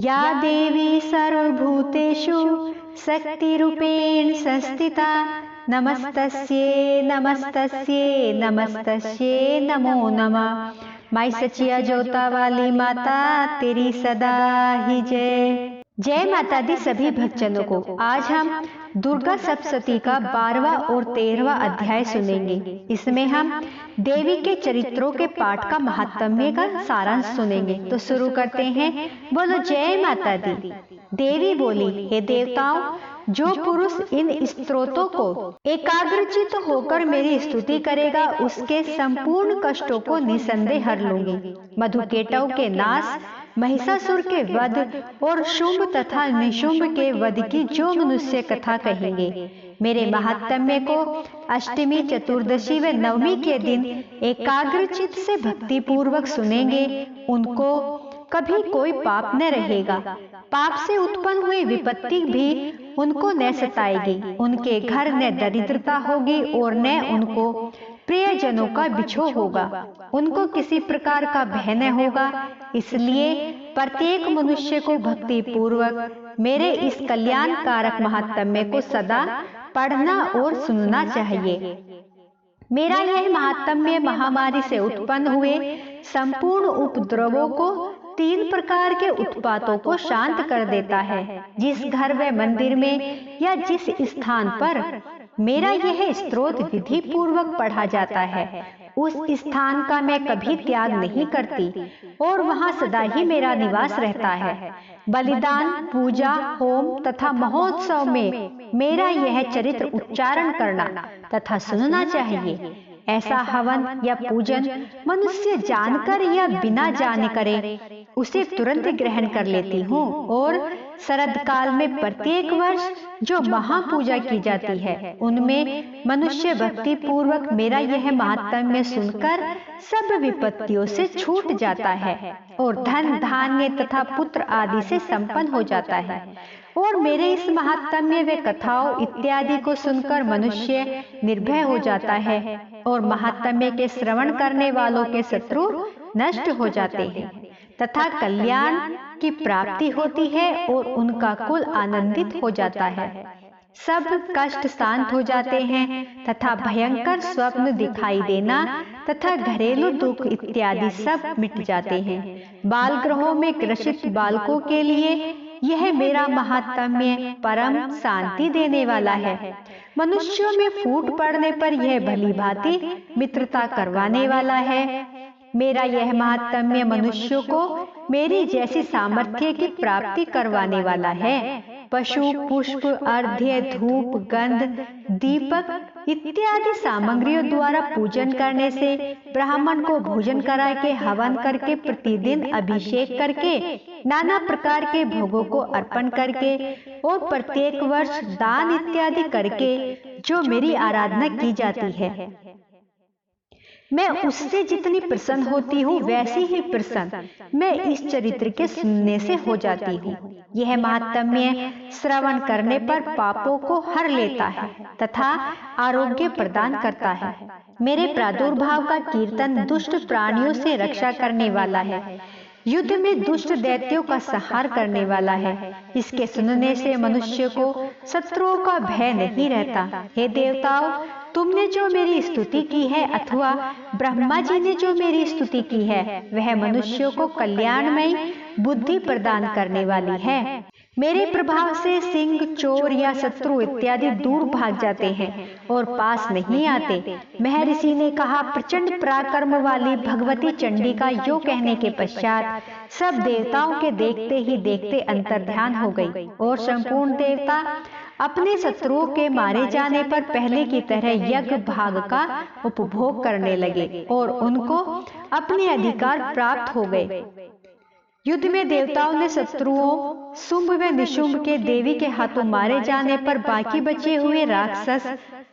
या देवी सर्वभूतेषु शक्तिरूपेण संस्थिता नमस्तस्यै नमस्तस्यै नमस्तस्यै नमो नमः। माई सचिया जोता वाली माता तेरी सदा ही जय। जय माता दी सभी भक्तजनों को। आज हम दुर्गा सप्तशती का 12वां और 13वां अध्याय सुनेंगे। इसमें हम देवी के चरित्रों के पाठ का महात्म्य का सारांश सुनेंगे। तो शुरू करते हैं। बोलो जय माता दी। देवी बोली, हे देवताओं, जो पुरुष इन स्तोत्रों को एकाग्रचित होकर मेरी स्तुति करेगा उसके संपूर्ण कष्टों को निसंदेह हर लूंगी। मधुकेटव के नाश, महिषासुर के वध और शुंभ तथा निशुंभ के वध की जो मनुष्य कथा कहेंगे, मेरे महात्म्य को अष्टमी, चतुर्दशी व नवमी के दिन एकाग्रचित से भक्ति पूर्वक सुनेंगे, उनको कभी कोई पाप न रहेगा। पाप से उत्पन्न हुई विपत्ति भी उनको न सताएगी। उनके घर न दरिद्रता होगी और न उनको प्रियजनों का बिछोह होगा। उनको किसी प्रकार का भय न होगा। इसलिए प्रत्येक मनुष्य को भक्ति पूर्वक मेरे इस कल्याण कारक महात्म्य को सदा पढ़ना और सुनना चाहिए। मेरा यह महात्म्य महामारी से उत्पन्न हुए संपूर्ण उपद्रवों को, 3 प्रकार के उत्पातों को शांत कर देता है। जिस घर व मंदिर में या जिस स्थान पर मेरा यह स्तोत्र विधि पूर्वक पढ़ा जाता है, उस स्थान का मैं कभी त्याग नहीं करती और वहां सदा ही मेरा निवास रहता है। बलिदान, पूजा, होम तथा महोत्सव में मेरा यह चरित्र उच्चारण करना तथा सुनना चाहिए। ऐसा हवन या पूजन मनुष्य जानकर या बिना जाने करे उसे तुरंत ग्रहण कर लेती हूँ। और शरद काल में प्रत्येक वर्ष जो महापूजा की जाती है, उनमें मनुष्य भक्ति पूर्वक मेरा यह महात्म्य सुनकर सब विपत्तियों से छूट जाता है और धन, धान्य तथा पुत्र आदि से संपन्न हो जाता है। और मेरे इस महात्म्य व कथाओं इत्यादि को सुनकर मनुष्य निर्भय हो जाता है और महात्म्य के श्रवण करने वालों के शत्रु नष्ट हो जाते हैं तथा कल्याण की प्राप्ति होती है और उनका कुल आनंदित हो जाता है। सब कष्ट शांत हो जाते हैं तथा भयंकर स्वप्न दिखाई देना तथा घरेलू दुख इत्यादि सब मिट जाते हैं। बाल गृहों में ग्रसित बालकों के लिए यह मेरा महात्म्य परम शांति देने वाला है। मनुष्यों में फूट पड़ने पर यह भली भांति मित्रता करवाने वाला है। मेरा यह महात्म्य मनुष्यों को मेरी जैसी सामर्थ्य की प्राप्ति करवाने वाला है। पशु, पुष्प, अर्घ्य, धूप, गंध, दीपक इत्यादि सामग्रियों द्वारा पूजन करने से, ब्राह्मण को भोजन करा के, हवन करके, प्रतिदिन अभिषेक करके, नाना प्रकार के भोगों को अर्पण करके और प्रत्येक वर्ष दान इत्यादि करके जो मेरी आराधना की जाती है, मैं उससे जितनी प्रसन्न होती हूँ वैसी ही प्रसन्न मैं इस चरित्र के सुनने से हो जाती हूँ। यह महात्म्य श्रवण करने पर पापों को हर लेता है तथा आरोग्य प्रदान करता है। मेरे प्रादुर्भाव का कीर्तन दुष्ट प्राणियों से रक्षा करने वाला है, युद्ध में दुष्ट दैत्यों का संहार करने वाला है। इसके सुनने से मनुष्य को शत्रुओं का भय नहीं रहता। हे देवताओं, तुमने जो मेरी स्तुति की है अथवा ब्रह्मा जी ने जो मेरी स्तुति की है, वह मनुष्यों को कल्याणमयी बुद्धि प्रदान करने वाली है। मेरे प्रभाव से सिंह, चोर या शत्रु इत्यादि दूर भाग जाते हैं और पास नहीं आते। महर्षि ने कहा, प्रचंड पराक्रम वाली भगवती चंडी का यो कहने के पश्चात सब देवताओं के देखते ही देखते अंतर्ध्यान हो गई और संपूर्ण देवता अपने शत्रुओं के मारे जाने पर पहले की तरह यज्ञ भाग का उपभोग करने लगे और उनको अपने अधिकार प्राप्त हो गए। युद्ध में देवताओं ने शत्रुओं शुंभ व निशुंभ के देवी के हाथों मारे जाने पर बाकी बचे हुए राक्षस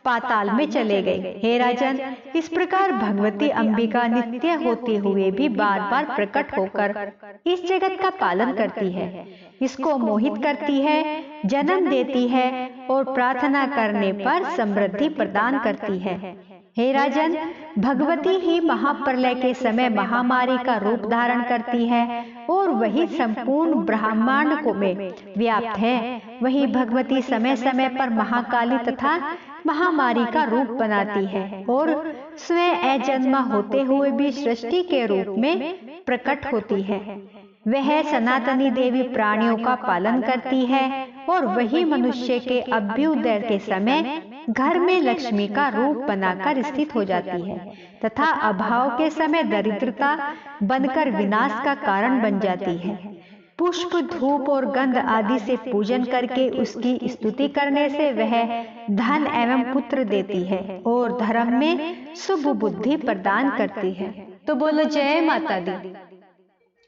पाताल में चले गए। हे राजन, इस प्रकार भगवती अंबिका नित्य होते हुए भी बार बार प्रकट होकर इस जगत का पालन करती है, इसको मोहित करती है, जन्म देती है और प्रार्थना करने पर समृद्धि प्रदान करती है। हे राजन, भगवती ही महाप्रलय के समय महामारी का रूप धारण करती है और वही संपूर्ण ब्रह्मांड को में व्याप्त है। वही भगवती समय समय पर महाकाली तथा महामारी का रूप बनाती है और स्वयं अजन्मा होते हुए भी सृष्टि के रूप में प्रकट होती है। वह सनातनी देवी प्राणियों का पालन करती है और वही मनुष्य के अभ्युदय के समय घर में लक्ष्मी का रूप बनाकर स्थित हो जाती है तथा अभाव के समय दरिद्रता बनकर विनाश का कारण बन जाती है। पुष्प, धूप और गंध आदि से पूजन करके उसकी स्तुति करने से वह धन एवं पुत्र देती है और धर्म में शुभ बुद्धि प्रदान करती है। तो बोलो जय माता दी।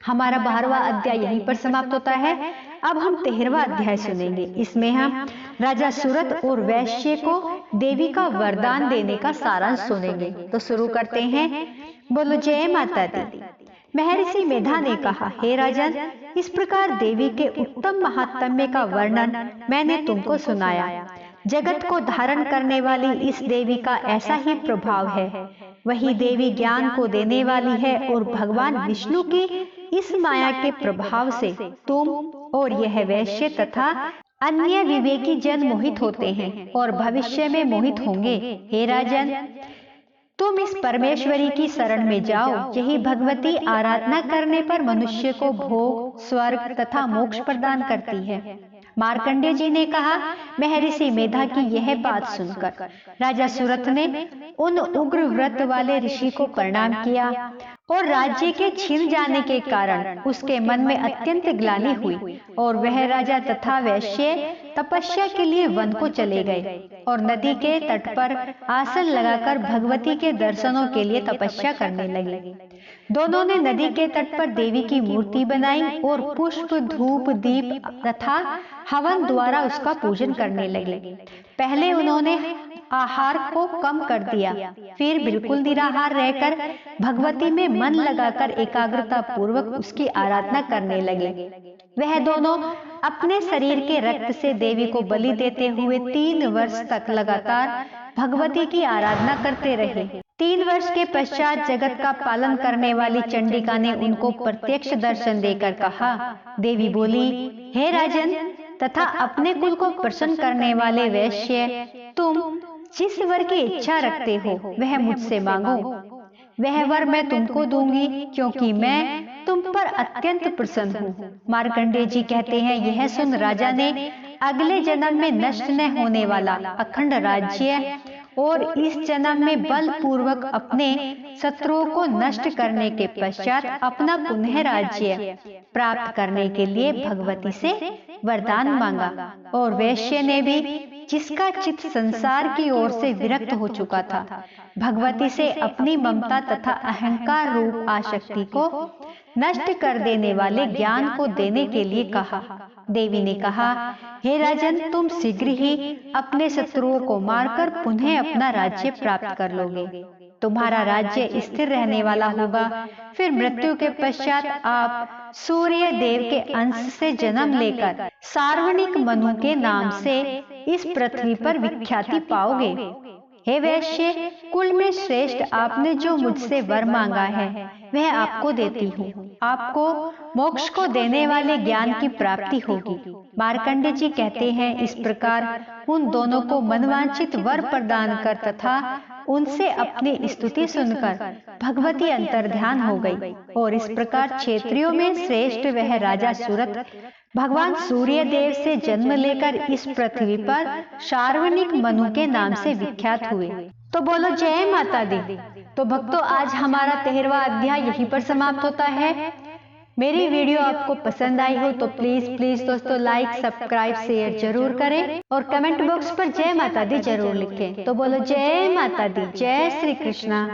हमारा 12वां अध्याय यहीं पर समाप्त होता है। अब हम 13वां अध्याय सुनेंगे। इसमें हम राजा सूरत और वैश्य को देवी का वरदान देने का सारांश सुनेंगे। तो शुरू करते हैं। बोलो जय माता दी। महर्षि मेधा ने कहा, हे राजन, इस प्रकार देवी के उत्तम महात्म्य का वर्णन मैंने तुमको सुनाया। जगत को धारण करने वाली इस देवी का ऐसा ही प्रभाव है। वही देवी ज्ञान को देने वाली है और भगवान विष्णु की इस माया के प्रभाव से तुम और यह वैश्य तथा अन्य विवेकी जन मोहित होते हैं और भविष्य में मोहित होंगे। हे राजन, तुम इस परमेश्वरी की शरण में जाओ। यही भगवती आराधना करने पर मनुष्य को भोग, स्वर्ग तथा मोक्ष प्रदान करती है। मार्कंडेय जी ने कहा, महर्षि मेधा की यह बात सुनकर राजा सूरत ने उन उग्र व्रत वाले ऋषि को प्रणाम किया और राज्य के छिन जाने के कारण उसके मन में अत्यंत ग्लानि हुई और वह राजा तथा वैश्य तपस्या के लिए वन को चले गए और नदी के तट पर आसन लगाकर भगवती के दर्शनों के लिए तपस्या करने लगे। दोनों ने नदी के तट पर देवी की मूर्ति बनाई और पुष्प, धूप, दीप तथा हवन द्वारा उसका पूजन करने लगे। पहले उन्होंने आहार को कम कर दिया, फिर बिल्कुल निराहार रहकर भगवती में मन लगाकर एकाग्रता पूर्वक उसकी आराधना करने लगे। वह दोनों अपने शरीर के रक्त से देवी को बलि देते हुए 3 वर्ष तक लगातार भगवती की आराधना करते रहे। 3 वर्ष के पश्चात जगत का पालन करने वाली चंडिका ने उनको प्रत्यक्ष दर्शन देकर कहा। देवी बोली, हे राजन तथा अपने कुल को प्रसन्न करने वाले वैश्य, तुम जिस वर की इच्छा रखते हो वह मुझसे मांगो। वह वर मैं तुमको दूंगी क्योंकि मैं तुम पर अत्यंत प्रसन्न हूँ। मार्कंडेय जी कहते हैं, यह सुन राजा ने अगले जन्म में नष्ट न होने वाला अखंड राज्य और इस जन्म में बलपूर्वक अपने शत्रुओं को नष्ट करने के पश्चात अपना पुनः राज्य प्राप्त करने के लिए भगवती से वरदान मांगा। और वैश्य ने भी, जिसका चित्त संसार की ओर से विरक्त हो चुका था, भगवती से अपनी ममता तथा अहंकार रूप आसक्ति को नष्ट कर देने वाले ज्ञान को देने के लिए कहा। देवी ने कहा, हे राजन, तुम शीघ्र ही अपने शत्रुओं को मारकर पुनः अपना राज्य प्राप्त कर लोगे। तुम्हारा राज्य स्थिर रहने वाला होगा। फिर मृत्यु के पश्चात आप सूर्य देव के अंश से जन्म लेकर सार्वणिक मनु के नाम से इस पृथ्वी पर विख्याति पाओगे। हे वैश्य, कुल में श्रेष्ठ, आपने जो मुझसे वर मांगा है वह आपको देती हूँ। आपको मोक्ष को देने वाले ज्ञान की प्राप्ति होगी। मार्कंडेय जी कहते हैं, इस प्रकार उन दोनों को मनवांछित वर प्रदान कर तथा उनसे अपनी स्तुति सुनकर भगवती अंतर्ध्यान हो गई। और इस प्रकार क्षेत्रियों में श्रेष्ठ वह राजा सूरत भगवान सूर्य देव से जन्म लेकर इस पृथ्वी पर सार्वणिक मनु के नाम से विख्यात हुए। तो बोलो जय माता दी। तो भक्तों, आज हमारा 13वां अध्याय यहीं पर समाप्त होता है। मेरी वीडियो आपको पसंद आई हो तो प्लीज दोस्तों लाइक, सब्सक्राइब, शेयर जरूर करें और कमेंट बॉक्स पर जय माता दी जरूर लिखें। तो बोलो जय माता दी, जय श्री कृष्णा।